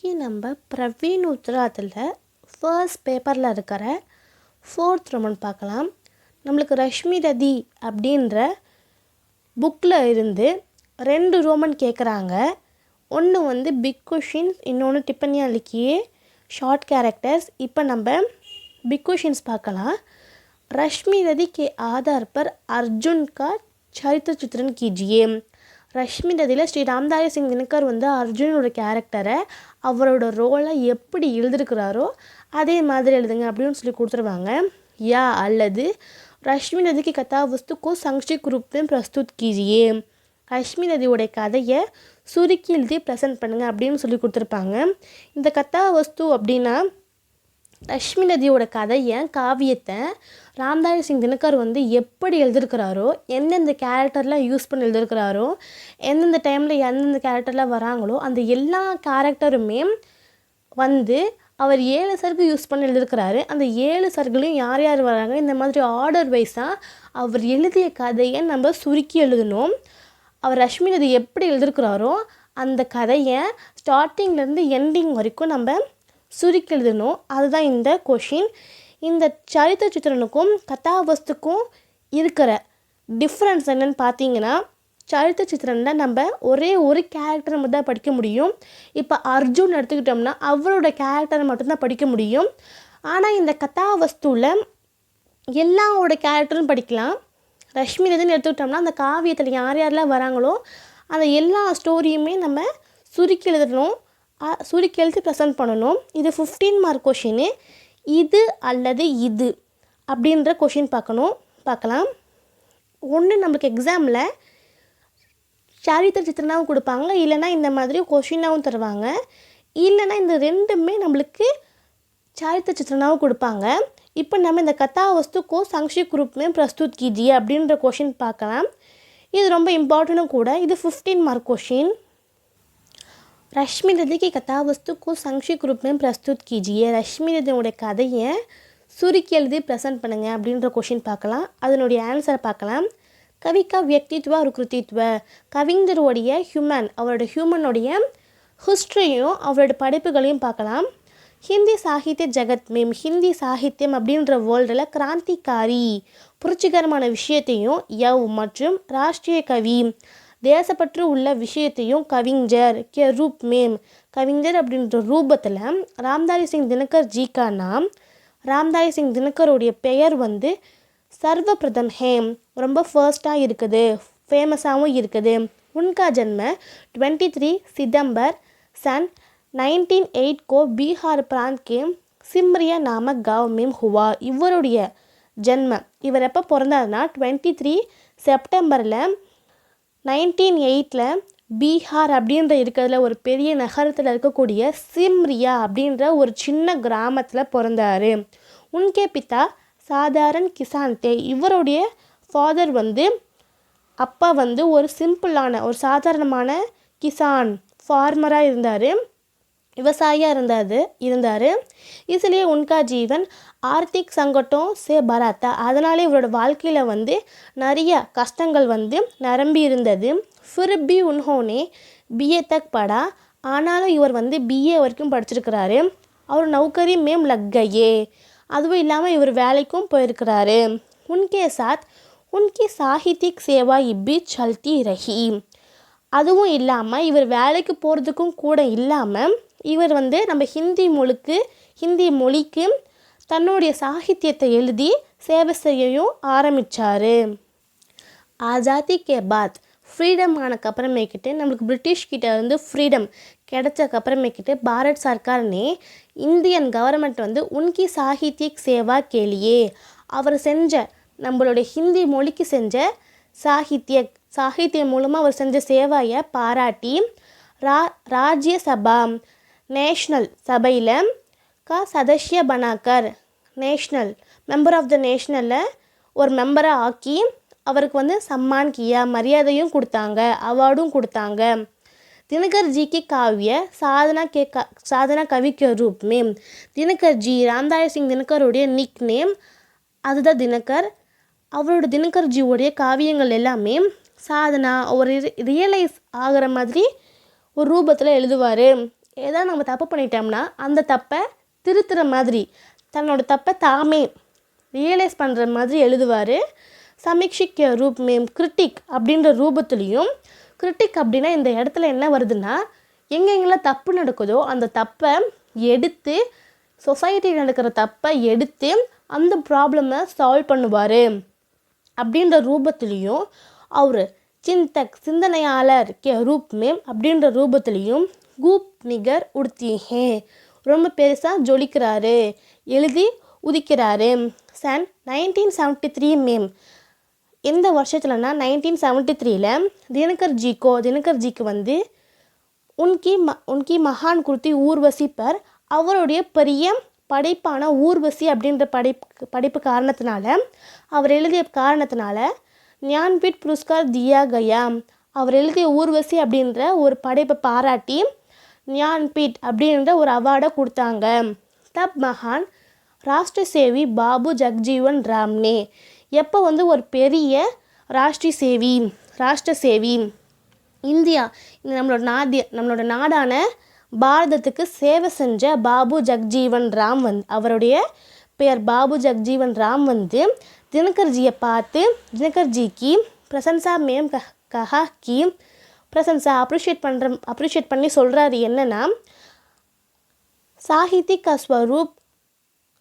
இன்றைக்கி நம்ம பிரவீன் உத்ராத்தில் ஃபர்ஸ்ட் பேப்பரில் இருக்கிற 4th ரோமன் பார்க்கலாம். நம்மளுக்கு ரஷ்மி ரதி அப்படின்ற புக்கில் இருந்து 2 ரோமன் கேட்குறாங்க. ஒன்று வந்து பிக் கொஷின்ஸ், இன்னொன்று டிப்பனியா லிக்கியே ஷார்ட் கேரக்டர்ஸ். இப்போ நம்ம பிக் கொஷின்ஸ் பார்க்கலாம். रश्मि रदी के आधार पर अर्जुन का चरित्र चित्रण कीजिए. ரஷ்மி ரதியில் ஸ்ரீ ராம்தாரி சிங் தினகர் வந்து அர்ஜுனோட கேரக்டரை அவரோட ரோலை எப்படி எழுதிருக்கிறாரோ அதே மாதிரி எழுதுங்க அப்படின்னு சொல்லி கொடுத்துருவாங்க. யா அல்லது ரஷ்மி ரதிக்கு கதாவஸ்துக்கோ சங்ஷிப்த ரூப் में प्रस्तुत कीजिए. ரஷ்மி ரதியோடைய கதையை சுருக்கி எழுதி ப்ரெசென்ட் பண்ணுங்கள் அப்படின்னு சொல்லி கொடுத்துருப்பாங்க. இந்த கதாவஸ்து அப்படின்னா ரஷ்மி நதியோட கதையை காவியத்தை ராம்தாரி சிங் தினகர் வந்து எப்படி எழுதிருக்கிறாரோ, எந்தெந்த கேரக்டர்லாம் யூஸ் பண்ணி எழுதிருக்கிறாரோ, எந்தெந்த டைமில் எந்தெந்த கேரக்டர்லாம் வராங்களோ அந்த எல்லா கேரக்டருமே வந்து அவர் 7 சர்க்கு யூஸ் பண்ணி எழுதிருக்கிறாரு. அந்த 7 சர்க்குலையும் யார் யார் வராங்க, இந்த மாதிரி ஆர்டர் வைஸாக அவர் எழுதிய கதையை நம்ம சுருக்கி எழுதணும். அவர் ரஷ்மி நதி எப்படி எழுதிருக்கிறாரோ அந்த கதையை ஸ்டார்டிங்லேருந்து எண்டிங் வரைக்கும் நம்ம சுருக்கி எழுதணும். அதுதான் இந்த கொஷின். இந்த சரித்திர சித்திரனுக்கும் கதாவஸ்துக்கும் இருக்கிற டிஃப்ரென்ஸ் என்னென்னு பார்த்தீங்கன்னா, சரித்திர சித்திரனில் நம்ம ஒரே ஒரு கேரக்டரை மட்டும் தான் படிக்க முடியும். இப்போ அர்ஜுன் எடுத்துக்கிட்டோம்னா அவரோட கேரக்டரை மட்டும்தான் படிக்க முடியும். ஆனால் இந்த கதாவஸ்துவில் எல்லாரோட கேரக்டரும் படிக்கலாம். ரஷ்மி ரதின்னு எடுத்துக்கிட்டோம்னா அந்த காவியத்தில் யார் யாரெல்லாம் வராங்களோ அந்த எல்லா ஸ்டோரியுமே நம்ம சுருக்கி எழுதணும், சுருக்கி எழுதி ப்ரெசென்ட் பண்ணணும். இது 15 மார்க் கொஷின்னு. இது அல்லது இது அப்படின்ற கொஷின் பார்க்கலாம். ஒன்று நம்மளுக்கு எக்ஸாமில் சரித்திர சித்திரனாகவும் கொடுப்பாங்க, இல்லைனா இந்த மாதிரி கொஷினாகவும் தருவாங்க, இல்லைனா இந்த ரெண்டுமே நம்மளுக்கு சரித்திர சித்திரனாகவும் கொடுப்பாங்க. இப்போ நம்ம இந்த கதாவஸ்துக்கோ சங்ஷிப்த ரூப் में प्रस्तुत कीजिए அப்படின்ற கொஷின் பார்க்கலாம். இது ரொம்ப இம்பார்ட்டண்ட்டும் கூட. இது 15 மார்க் கொஷின். ரஷ்மி ரதி की कथावस्तु को संक्षिप्त रूप में प्रस्तुत कीजिए. ரஷ்மி ரதியோட கதையை சுருக்கி எழுதி ப்ரெசென்ட் பண்ணுங்கள் அப்படின்ற கொஷின் பார்க்கலாம். அதனுடைய ஆன்சரை பார்க்கலாம். கவிக்கா வியக்தித்வ ஒரு கிருத்தித்வ. கவிஞருடைய அவரோட ஹியூமனுடைய ஹிஸ்ட்ரியும் அவரோட படைப்புகளையும் பார்க்கலாம். ஹிந்தி சாகித்ய ஜெகத் மேம், ஹிந்தி சாகித்யம் அப்படின்ற வேர்ல்டில் கிராந்திகாரி புரட்சிகரமான விஷயத்தையும் யவ் மற்றும் ராஷ்ட்ரிய கவி தேசப்பற்று உள்ள விஷயத்தையும் கவிஞர் கே ரூப் மேம், கவிஞர் அப்படின்ற ரூபத்தில் ராம்தாரி சிங் தினகர் ஜிகா நாம், ராம்தாரி சிங் தினகருடைய பெயர் வந்து சர்வபிரதம் ஹேம், ரொம்ப ஃபர்ஸ்ட்டாக இருக்குது, ஃபேமஸாகவும் இருக்குது. உன்கா ஜன்ம 23 सितंबर सन 1908 को பீகார் प्रांत के सिमरिया नामक गाँव में हुआ. இவருடைய ஜன்ம, இவர் எப்போ பிறந்தாருன்னா 23 செப்டம்பரில் 1908 பீகார் அப்படின்ற இருக்கிறதுல ஒரு பெரிய நகரத்தில் இருக்கக்கூடிய சிம்ரியா அப்படின்ற ஒரு சின்ன கிராமத்தில் பிறந்தார். உன்கே பித்தா சாதாரண கிசான் தே. இவருடைய ஃபாதர் வந்து அப்பா வந்து ஒரு சிம்பிளான ஒரு சாதாரணமான கிசான் ஃபார்மராக இருந்தார், விவசாயியாக இருந்தார். இதுலேயே உன்கா ஜீவன் ஆர்த்திக் சங்கட்டம் சே பராத்தா. அதனாலே இவரோட வாழ்க்கையில் வந்து நிறைய கஷ்டங்கள் வந்து நிரம்பி இருந்தது. ஃபிர் பி உன்ஹோனே பிஏ தக் படா. ஆனாலும் இவர் வந்து பிஏ வரைக்கும் படிச்சிருக்கிறாரு. அவர் நௌக்கரி மேம் லக்கையே. அதுவும் இல்லாமல் இவர் வேலைக்கும் போயிருக்கிறாரு. உன்கே சாத் உன்கி சாகித்யிக் சேவா இப்பி சல்தி ரஹி. அதுவும் இல்லாமல் இவர் வேலைக்கு போகிறதுக்கும் கூட இல்லாமல் இவர் வந்து நம்ம ஹிந்தி மொழிக்கு தன்னுடைய சாகித்யத்தை எழுதி சேவை செய்யவும் ஆரம்பித்தார். ஆசாதி கே பாத், ஃப்ரீடம் ஆனக்கப்புறமேக்கிட்டு நம்மளுக்கு பிரிட்டிஷ்கிட்ட இருந்து ஃப்ரீடம் கிடைச்சக்கப்புறமேக்கிட்டு பாரத் சர்க்கார்னே இந்தியன் கவர்மெண்ட் வந்து உன்கி சாகித்யிக் சேவா கேலியே அவர் செஞ்ச நம்மளுடைய ஹிந்தி மொழிக்கு செஞ்ச சாகித்யம் மூலமாக அவர் செஞ்ச சேவையை பாராட்டி ராஜ்யசபா நேஷ்னல் சபையில் சதஸ்ய பனாக்கர், நேஷ்னல் மெம்பர் ஆஃப் த நேஷ்னலில் ஒரு மெம்பராக ஆக்கி அவருக்கு வந்து சம்மான் கியா, மரியாதையும் கொடுத்தாங்க, அவார்டும் கொடுத்தாங்க. தினகர் ஜி கி காவிய சாதனா கவி கே ரூப் மேம். தினகர் ஜி, ராம்தாரி சிங் தினகருடைய நிக் நேம் அதுதான் தினகர். அவரோட தினகர் ஜியோடைய காவியங்கள் எல்லாமே சாதனா ஒரு ரியலைஸ் ஆகிற மாதிரி ஒரு ரூபத்தில் எழுதுவார். ஏதாவது நம்ம தப்பு பண்ணிட்டோம்னா அந்த தப்பை திருத்துற மாதிரி, தன்னோட தப்பை தாமே ரியலைஸ் பண்ணுற மாதிரி எழுதுவார். சமீக்ஷிக் ரூப் மேம் கிரிட்டிக் அப்படின்ற ரூபத்துலேயும், கிரிட்டிக் அப்படின்னா இந்த இடத்துல என்ன வருதுன்னா, எங்கெங்கெல்லாம் தப்பு நடக்குதோ அந்த தப்பை எடுத்து, சொசைட்டியில் நடக்கிற தப்பை எடுத்து அந்த ப்ராப்ளமை சால்வ் பண்ணுவார் அப்படின்ற ரூபத்துலேயும், அவர் சிந்தக் சிந்தனையாளர் ரூப் மேம் அப்படின்ற ரூபத்துலேயும் கூப் நிகர் உடுத்தி ஹே ரொம்ப பெருசாக ஜொலிக்கிறாரு, எழுதி உதிக்கிறாரு. சன் 1973 மேம் எந்த வருஷத்துலனா 1973 தினகர்ஜிக்கு வந்து உன்கி மகான் குருத்தி ஊர்வசி பர், அவருடைய பெரிய படைப்பான ஊர்வசி அப்படின்ற படைப்பு காரணத்தினால, அவர் எழுதிய காரணத்தினால ஞான்பீட் புரஸ்கார் தியா கயா, அவர் எழுதிய ஊர்வசி அப்படின்ற ஒரு படைப்பை பாராட்டி ஞான்பீட் அப்படின்ற ஒரு அவார்டை கொடுத்தாங்க. தப் மகான் ராஷ்ட்ர சேவி பாபு ஜக்ஜீவன் ராம்னே, எப்போ வந்து ஒரு பெரிய ராஷ்ட்ர சேவி இந்தியா, நம்மளோட நாடான பாரதத்துக்கு சேவை செஞ்ச பாபு ஜக்ஜீவன் ராம் அவருடைய பெயர் பாபு ஜக்ஜீவன் ராம் வந்து தினகர்ஜியை பார்த்து தினகர்ஜிக்கு பிரசன்சா மேம் கஹா கி பிரசன்சா அப்ரிஷியேட் பண்ணி சொல்கிறாரு. என்னன்னா, சாஹித்ய கா ஸ்வரூப்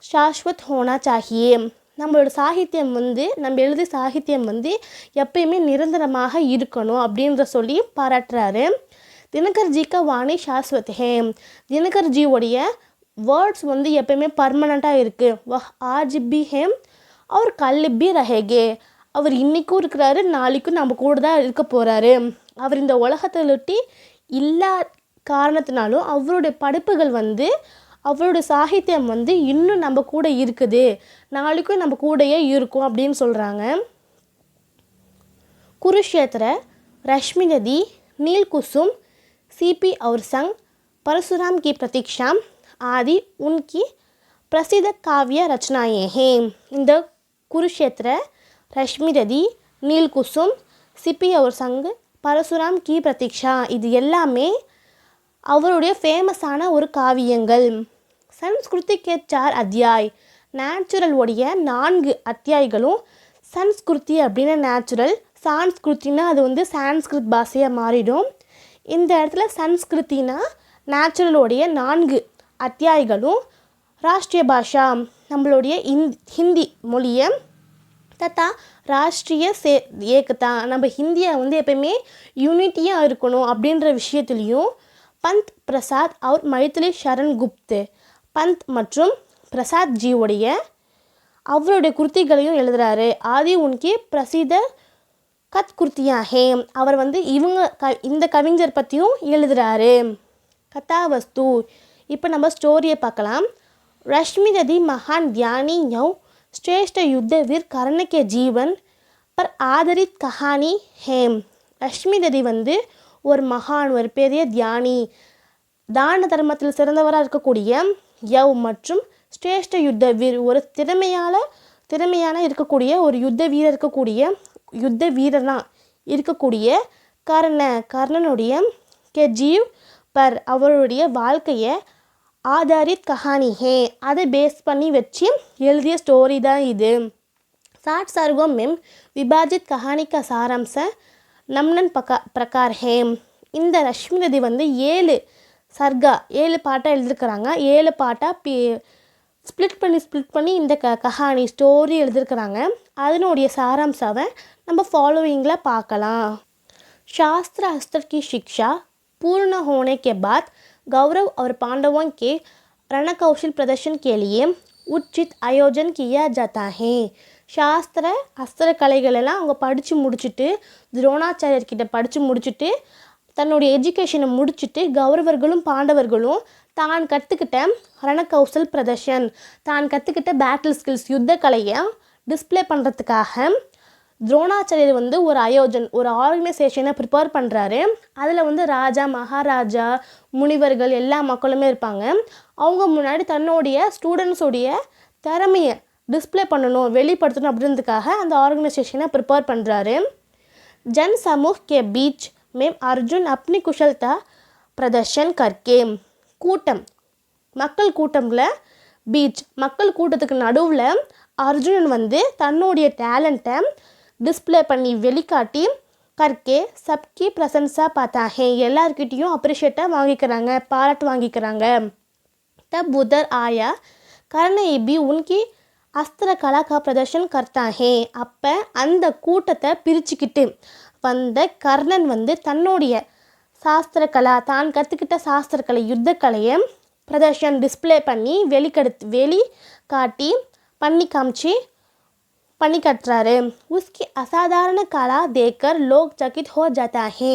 சாஸ்வத் ஹோனா சாஹியே, நம்மளோட சாகித்யம் வந்து நம்ம எழுதிய சாகித்யம் வந்து எப்பயுமே நிரந்தரமாக இருக்கணும் அப்படின்ற சொல்லி பாராட்டுறாரு. தினகர்ஜிக்கா வாணி சாஸ்வத் ஹே, தினகர்ஜியோடைய வேர்ட்ஸ் வந்து எப்பயுமே பர்மனண்ட்டாக இருக்குது. வஹ் ஆஜ் பி ஹேம் அவர் கல் பி ரஹேகே, அவர் இன்றைக்கும் இருக்கிறாரு, நாளைக்கும் நம்ம கூட தான் இருக்க போகிறாரு. அவர் இந்த உலகத்தை ஒட்டி இல்லா காரணத்தினாலும் அவருடைய படைப்புகள் வந்து, அவருடைய சாகித்யம் வந்து இன்னும் நம்ம கூட இருக்குது, நாளைக்கும் நம்ம கூடயே இருக்கும் அப்படின்னு சொல்கிறாங்க. कुरुक्षेत्र, रश्मि नदी, नील कुसुम, सीपी और संग, परशुराम की प्रतीक्षा आदि उनकी प्रसिद्ध काव्य रचनाएं हैं. இந்த कुरुक्षेत्र, रश्मि नदी, नील कुसुम, सीपी और संग, परशुराम की प्रतीक्षा இது எல்லாமே அவருடைய ஃபேமஸான ஒரு காவியங்கள். சன்ஸ்கிருதிக்கு 4 அத்தியாய், நேச்சுரல் உடைய 4 அத்தியாய்களும் சன்ஸ்கிருதி அப்படின்னா நேச்சுரல், சான்ஸ்கிருத்தினா அது வந்து சான்ஸ்கிருத் பாஷையாக மாறிடும். இந்த இடத்துல சன்ஸ்கிருத்தினா நேச்சுரலோடைய 4 அத்தியாய்களும் ராஷ்ட்ரிய பாஷா நம்மளுடைய ஹிந்தி மொழியை, தத்தா ராஷ்ட்ரிய ஏகதா நம்ம ஹிந்தியை வந்து எப்பயுமே யூனிட்டியாக இருக்கணும் அப்படின்ற விஷயத்துலேயும் பந்த் பிரசாத் அவர் மைத்திலி சரண் குப்த், பந்த் மற்றும் பிரசாத் ஜியோடைய அவருடைய குர்த்திகளையும் எழுதுகிறாரு. ஆதி உன்கி பிரசித்த கத் குர்த்தியாகே, அவர் வந்து இந்த கவிஞர் பற்றியும் எழுதுகிறாரு. கதாவஸ்து, இப்போ நம்ம ஸ்டோரியை பார்க்கலாம். रश्मि नदी महान ज्ञानी यौ श्रेष्ठ युद्धवीर कर्ण के जीवन पर आधारित कहानी है. ரஷ்மி நதி வந்து ஒரு மகான், ஒரு பெரிய தியானி, தான தர்மத்தில் சிறந்தவராக இருக்கக்கூடிய யவ் மற்றும் ஸ்ரேஷ்ட யுத்த வீர், ஒரு திறமையான இருக்கக்கூடிய ஒரு யுத்த வீரனா இருக்கக்கூடிய கர்ணனுடைய கே ஜீவ் பர் அவருடைய வாழ்க்கையை ஆதாரித் கஹானி ஹே, அதை பேஸ் பண்ணி வச்சு எழுதிய ஸ்டோரி தான் இது. 60 सर्गों में विभाजित कहानी का सारांश नमनन प्रकार है. இந்த ரஷ்மி நதி வந்து 7 பாட்டாக எழுதியிருக்கிறாங்க. 7 பாட்டாக ஸ்ப்ளிட் பண்ணி இந்த கஹானி ஸ்டோரி எழுதியிருக்கிறாங்க. அதனுடைய சாராம்சாவை நம்ம ஃபாலோவிங்கில் பார்க்கலாம். शास्त्र अस्त्र की शिक्षा पूर्ण होने के बाद गौरव और पांडवों के रणकौशल प्रदर्शन के लिए उचित आयोजन किया जाता है. சாஸ்திர அஸ்திர கலைகளெல்லாம் அவங்க படித்து முடிச்சுட்டு, துரோணாச்சாரியர்கிட்ட படித்து முடிச்சுட்டு, தன்னுடைய எஜுகேஷனை முடிச்சுட்டு, கௌரவர்களும் பாண்டவர்களும் தான் கற்றுக்கிட்ட ரணகௌசல் பிரதர்ஷன், தான் கற்றுக்கிட்ட பேட்டில் ஸ்கில்ஸ் யுத்த கலையை டிஸ்பிளே பண்ணுறதுக்காக துரோணாச்சாரியர் வந்து ஒரு ஆர்கனைசேஷனை ப்ரிப்பேர் பண்ணுறாரு. அதில் வந்து ராஜா, மகாராஜா, முனிவர்கள் எல்லா மக்களுமே இருப்பாங்க. அவங்க முன்னாடி தன்னுடைய ஸ்டூடெண்ட்ஸோடைய திறமையை டிஸ்பிளே பண்ணணும், வெளிப்படுத்தணும் அப்படின்றதுக்காக அந்த ஆர்கனைசேஷனை ப்ரிப்பேர் பண்ணுறாரு. ஜன் சமூக கே பீச் में अर्जुन अपनी कुशलता प्रदर्शन करके கூட்டம், மக்கள் கூட்டம்ல பீச், மக்கள் கூட்டத்துக்கு நடுவில் அர்ஜுனன் வந்து தன்னுடைய டேலண்ட்டை டிஸ்பிளே பண்ணி வெளிக்காட்டி கர்க்கே சப்கி பிரசன்ஸா பார்த்தா ஹே, எல்லார்கிட்டையும் அப்ரிஷியேட்டாக வாங்கிக்கிறாங்க, பாராட்டு வாங்கிக்கிறாங்க. तब उधर आया कर्ण भी उनकी अस्त्र कला का प्रदर्शन करता है. அப்போ அந்த கூட்டத்தை பிரிச்சுக்கிட்டு வந்த கர்ணன் வந்து தன்னுடைய சாஸ்திரக்கலா, தான் கற்றுக்கிட்ட சாஸ்திரக்கலை, யுத்தக்கலையை பிரதர்ஷன் டிஸ்பிளே பண்ணி வெளி காட்டி பண்ணி கட்டுறாரு. உஸ்கி அசாதாரண கலா தேக்கர் லோக் சகித் ஹோ ஜாத்தா ஹே.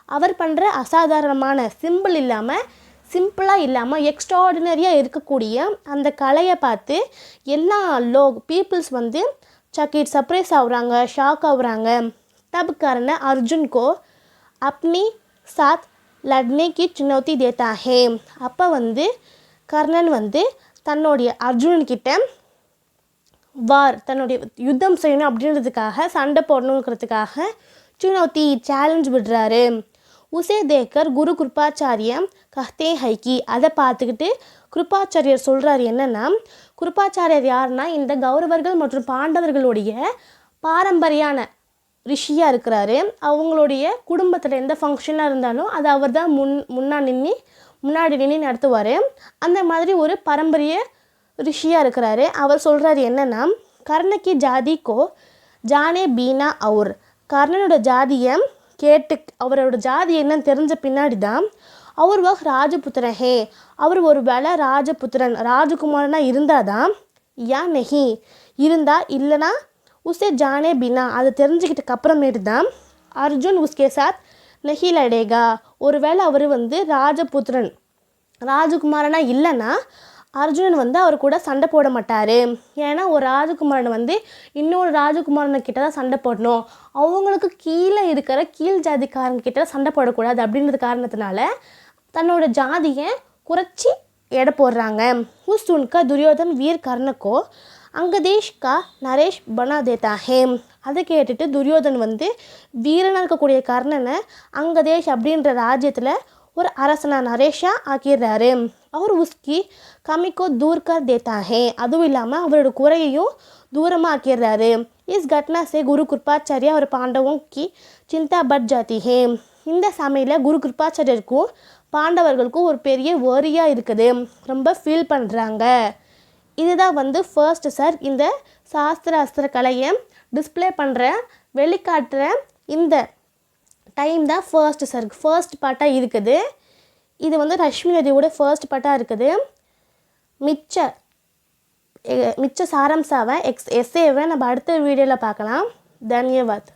அவர் பண்ணுற அசாதாரணமான சிம்பிளாக இல்லாமல் எக்ஸ்ட்ராடினரியாக இருக்கக்கூடிய அந்த கலையை பார்த்து எல்லா பீப்புள்ஸ் வந்து சர்ப்ரைஸ் ஆகுறாங்க, ஷாக் ஆகுறாங்க. तब कर्ण अर्जुन को अपनी साथ लड़ने की चुनौती देता है. அப்போ வந்து கர்ணன் வந்து தன்னுடைய அர்ஜுனன்கிட்ட தன்னுடைய யுத்தம் செய்யணும் அப்படின்றதுக்காக, சண்டை போடணுங்கிறதுக்காக चुनौती சேலஞ்ச் விடுறாரு. உசே தேக்கர் குரு கிருபாச்சாரிய கஹ்தே ஹைக்கி. அதை பார்த்துக்கிட்டு கிருபாச்சாரியர் சொல்கிறார் என்னென்னா, கிருபாச்சாரியர் யாருன்னா இந்த கௌரவர்கள் மற்றும் பாண்டவர்களுடைய பாரம்பரியான ரிஷியாக இருக்கிறாரு. அவங்களுடைய குடும்பத்தில் எந்த ஃபங்க்ஷனாக இருந்தாலும் அது அவர் தான் முன்னாடி நின்று நடத்துவார். அந்த மாதிரி ஒரு பாரம்பரிய ரிஷியாக இருக்கிறாரு. அவர் சொல்கிறாரு என்னென்னா, கர்ணக்கி ஜாதிக்கோ ஜானே பீனா அவுர். கர்ணனோட ஜாதியை அவரோட ஜாதி என்னன்னு தெரிஞ்ச பின்னாடி தான் அவர் ராஜபுத்திரன் ஹே, அவர் ஒரு வேளை ராஜபுத்திரன் ராஜகுமாரனா இருந்தால் தான், யா நெஹி இல்லைனா உசே ஜானே பின்னா, அதை தெரிஞ்சுக்கிட்டக்கு அப்புறமேட்டு தான் அர்ஜுன் உஸ்கே சாத் நெஹி லடேகா. ஒரு வேளை அவர் வந்து ராஜகுமாரனா இல்லைன்னா அர்ஜுனன் வந்து அவர் கூட சண்டை போட மாட்டார். ஏன்னா ஒரு ராஜகுமாரன் வந்து இன்னொரு ராஜகுமாரனை கிட்ட தான் சண்டை போடணும், அவங்களுக்கு கீழே இருக்கிற கீழ் ஜாதிக்காரங்க கிட்ட சண்டை போடக்கூடாது அப்படின்றது காரணத்தினால தன்னோட ஜாதியை குறைச்சி எடை போடுறாங்க. உஸ் உன்கா துரியோதன் வீர் கர்ணக்கோ அங்கதேஷ் கா நரேஷ் பனா தேதா ஹே. அதை கேட்டுட்டு துரியோதன் வந்து வீரனாக இருக்கக்கூடிய கர்ணனை அங்கதேஷ் அப்படின்ற ராஜ்யத்தில் ஒரு அரசனா நரேஷாக ஆக்கிடுறாரு. அவர் உஸ்கி கமிக்கோ தூர் கர் தேதா ஹே. அதுவும் இல்லாமல் அவரோட குறையையும் தூரமாக ஆக்கிடுறாரு. இஸ் கட்னா சே குரு கிருபாச்சாரியா அவர் பாண்டவோம் கி சிந்தா பட் ஜாதி ஹே. இந்த சமையல குரு கிருபாச்சாரியருக்கும் பாண்டவர்களுக்கும் ஒரு பெரிய வரியாக இருக்குது, ரொம்ப ஃபீல் பண்ணுறாங்க. இதுதான் வந்து ஃபர்ஸ்ட் சார் இந்த அஸ்திர கலையை டிஸ்பிளே பண்ணுற வெளிக்காட்டுற இந்த டைம் தான் ஃபர்ஸ்ட் பார்ட்டாக இருக்குது. இது வந்து ரஷ்மி நதியோட ஃபர்ஸ்ட் பார்ட்டாக இருக்குது. மிச்ச சாரம்சாவை எஸ்ஏவை நம்ம அடுத்த வீடியோவில் பார்க்கலாம். தன்யவாத்.